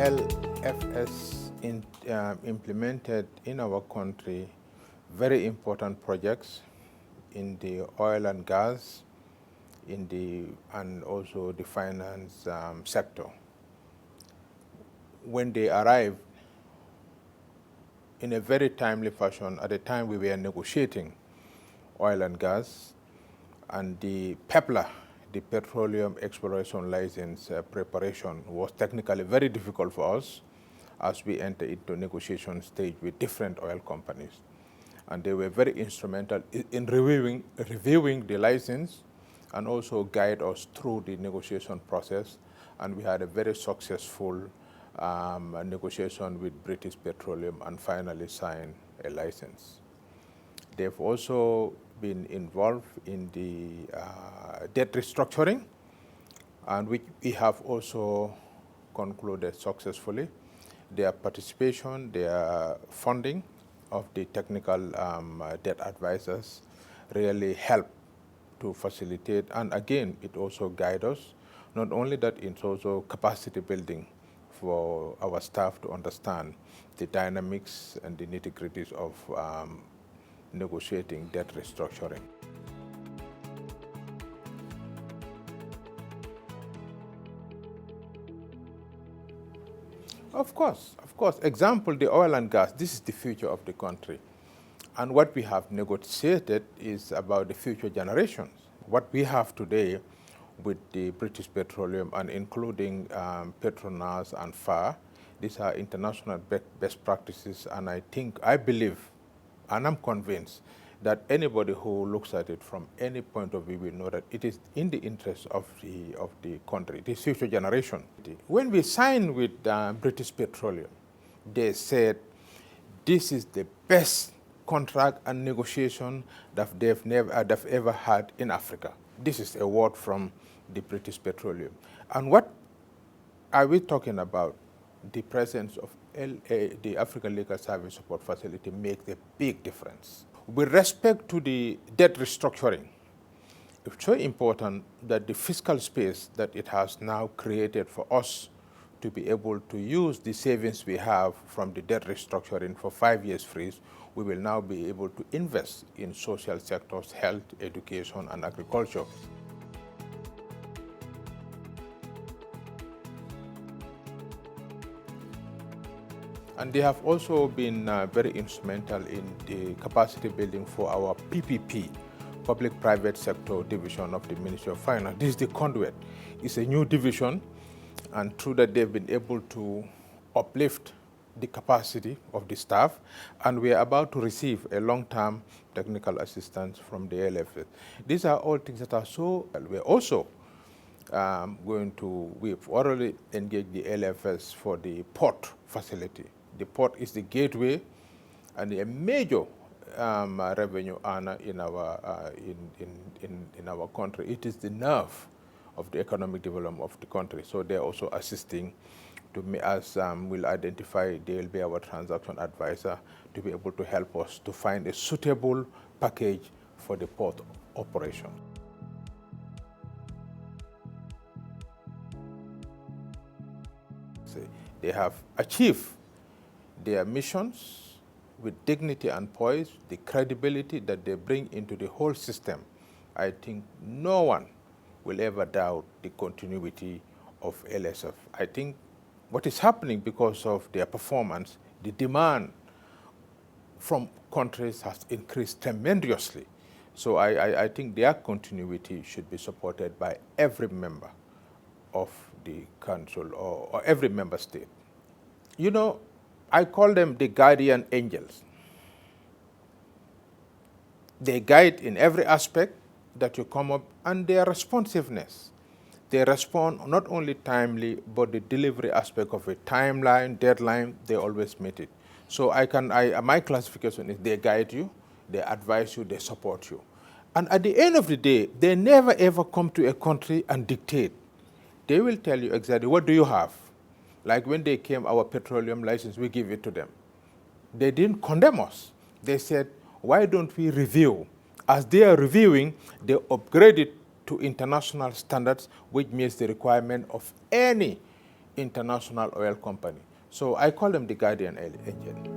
ALFS implemented in our country very important projects in the oil and gas, and also the finance sector. When they arrived, in a very timely fashion, at the time we were negotiating oil and gas, and the PEPLA, the Petroleum Exploration License preparation, was technically very difficult for us as we enter into negotiation stage with different oil companies. And they were very instrumental in reviewing the license and also guide us through the negotiation process. And we had a very successful negotiation with British Petroleum and finally signed a license. They've also been involved in the debt restructuring, and we have also concluded successfully. Their participation, their funding of the technical debt advisors really help to facilitate, and again, it also guides us. Not only that, it's also capacity building for our staff to understand the dynamics and the nitty-gritties of negotiating debt restructuring. Of course. Example, the oil and gas, this is the future of the country. And what we have negotiated is about the future generations. What we have today with the British Petroleum and including Petronas and FA, these are international best practices, and I believe, and I'm convinced that anybody who looks at it from any point of view will know that it is in the interest of the country, the future generation. When we signed with British Petroleum, they said this is the best contract and negotiation that they've ever had in Africa. This is a word from the British Petroleum. And what are we talking about? The presence of the African Legal Service Support Facility makes a big difference. With respect to the debt restructuring, it's so important that the fiscal space that it has now created for us to be able to use the savings we have from the debt restructuring for 5 years freeze, we will now be able to invest in social sectors, health, education, and agriculture. And they have also been very instrumental in the capacity building for our PPP, Public-Private Sector Division of the Ministry of Finance. This is the conduit. It's a new division, and through that they've been able to uplift the capacity of the staff, and we are about to receive a long-term technical assistance from the ALSF. These are all things that are so, we're also we've already engaged the ALSF for the port facility. The port is the gateway and a major revenue earner in our in our country. It is the nerve of the economic development of the country. So they're also assisting to me, as we'll identify, they'll be our transaction advisor to be able to help us to find a suitable package for the port operation. They have achieved their missions with dignity and poise, the credibility that they bring into the whole system. I think no one will ever doubt the continuity of ALSF. I think what is happening because of their performance, the demand from countries has increased tremendously. So I think their continuity should be supported by every member of the council or every member state. You know, I call them the guardian angels. They guide in every aspect that you come up, and their responsiveness. They respond not only timely, but the delivery aspect of a timeline, deadline, they always meet it. So my classification is they guide you, they advise you, they support you. And at the end of the day, they never ever come to a country and dictate. They will tell you exactly what do you have. Like when they came, our petroleum license, we give it to them. They didn't condemn us. They said, why don't we review? As they are reviewing, they upgrade it to international standards, which meets the requirement of any international oil company. So I call them the guardian angel.